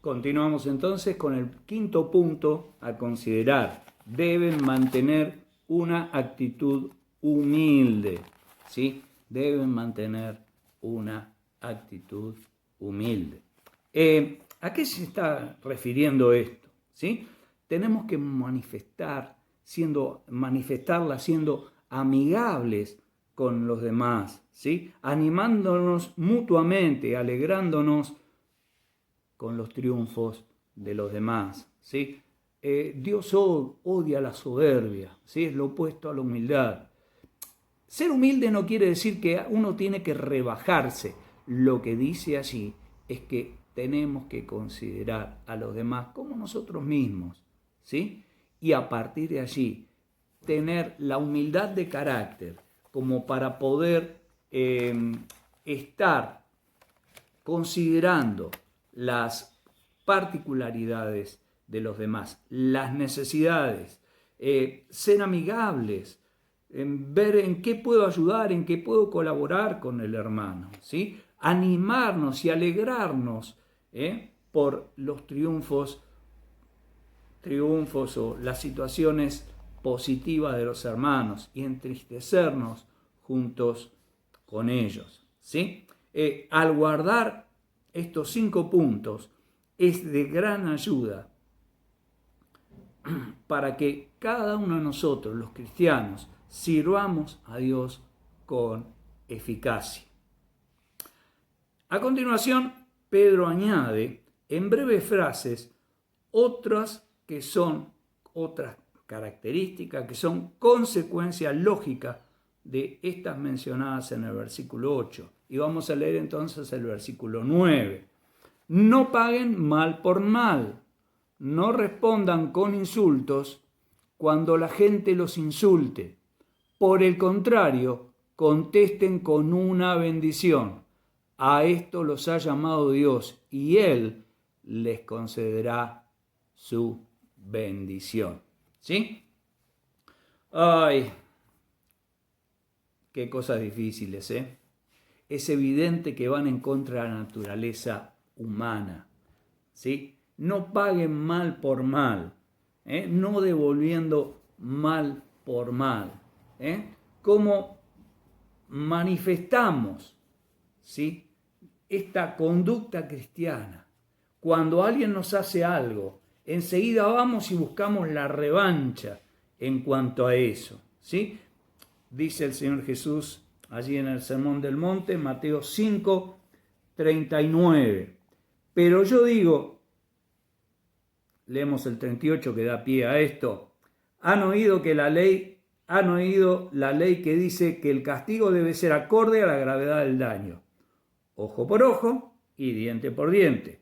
Continuamos entonces con el quinto punto a considerar. Deben mantener una actitud humilde, ¿sí? Deben mantener una actitud humilde. ¿A qué se está refiriendo esto? ¿Sí? Tenemos que manifestarla siendo amigables con los demás, ¿sí? Animándonos mutuamente, alegrándonos con los triunfos de los demás, ¿sí? Dios odia la soberbia, ¿sí? Es lo opuesto a la humildad. Ser humilde no quiere decir que uno tiene que rebajarse. Lo que dice allí es que tenemos que considerar a los demás como nosotros mismos, ¿sí? Y a partir de allí tener la humildad de carácter como para poder estar considerando las particularidades de los demás, las necesidades, ser amigables, ver en qué puedo ayudar, en qué puedo colaborar con el hermano, ¿sí? Animarnos y alegrarnos por los triunfos o las situaciones positivas de los hermanos y entristecernos juntos con ellos, ¿sí? Al guardar estos 5 puntos es de gran ayuda para que cada uno de nosotros, los cristianos, sirvamos a Dios con eficacia. A continuación, Pedro añade en breves frases otras características que son consecuencias lógicas de estas mencionadas en el versículo 8. Y vamos a leer entonces el versículo 9. No paguen mal por mal, no respondan con insultos cuando la gente los insulte. Por el contrario, contesten con una bendición. A esto los ha llamado Dios y Él les concederá su bendición. ¿Sí? Ay, qué cosas difíciles, ¿eh? Es evidente que van en contra de la naturaleza humana, ¿sí? No paguen mal por mal, no devolviendo mal por mal. ¿Cómo manifestamos, ¿sí?, esta conducta cristiana? Cuando alguien nos hace algo, enseguida vamos y buscamos la revancha en cuanto a eso, ¿sí? Dice el Señor Jesús allí en el Sermón del Monte, Mateo 5, 39. Pero yo digo, leemos el 38 que da pie a esto, han oído la ley que dice que el castigo debe ser acorde a la gravedad del daño. Ojo por ojo y diente por diente.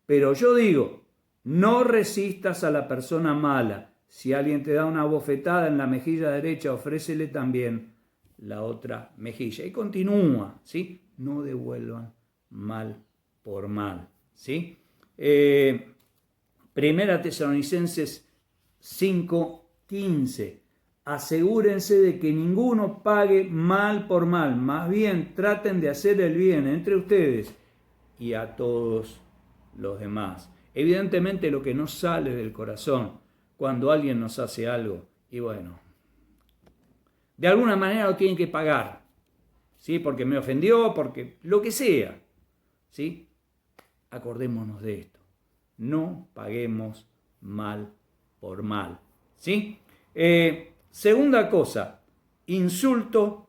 Pero yo digo, no resistas a la persona mala. Si alguien te da una bofetada en la mejilla derecha, ofrécele también la otra mejilla. Y continúa, ¿sí? No devuelvan mal por mal, ¿sí? Primera Tesalonicenses 5:15. Asegúrense de que ninguno pague mal por mal. Más bien, traten de hacer el bien entre ustedes y a todos los demás. Evidentemente, lo que no sale del corazón cuando alguien nos hace algo, y bueno, de alguna manera lo tienen que pagar, ¿sí? Porque me ofendió, porque lo que sea, ¿sí? Acordémonos de esto. No paguemos mal por mal, ¿sí? Segunda cosa, insulto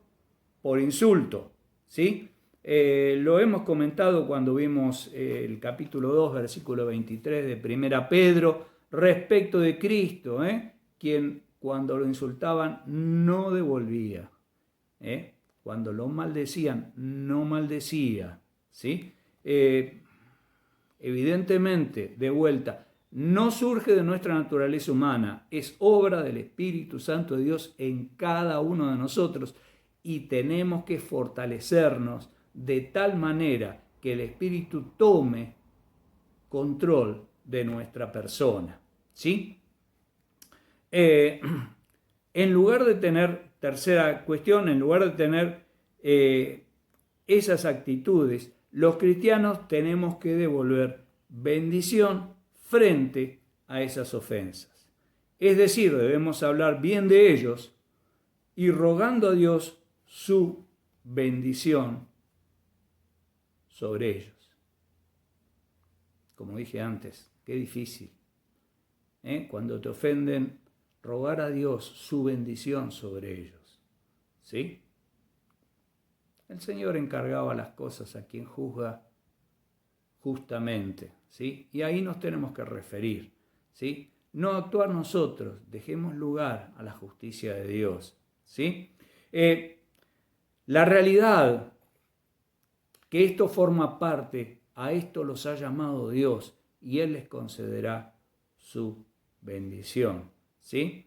por insulto, ¿sí? Lo hemos comentado cuando vimos el capítulo 2, versículo 23 de Primera Pedro, respecto de Cristo, quien cuando lo insultaban no devolvía, cuando lo maldecían no maldecía, ¿sí? Evidentemente, de vuelta, no surge de nuestra naturaleza humana, es obra del Espíritu Santo de Dios en cada uno de nosotros y tenemos que fortalecernos de tal manera que el Espíritu tome control de nuestra persona, ¿sí? En lugar de tener, tercera cuestión, en lugar de tener esas actitudes, los cristianos tenemos que devolver bendición frente a esas ofensas. Es decir, debemos hablar bien de ellos y rogando a Dios su bendición sobre ellos. Como dije antes, qué difícil. Cuando te ofenden, rogar a Dios su bendición sobre ellos. ¿Sí? El Señor encargaba las cosas a quien juzga justamente. ¿Sí? Y ahí nos tenemos que referir. ¿Sí? No actuar nosotros, dejemos lugar a la justicia de Dios. ¿Sí? La realidad que esto forma parte, a esto los ha llamado Dios y Él les concederá su bendición. ¿Sí?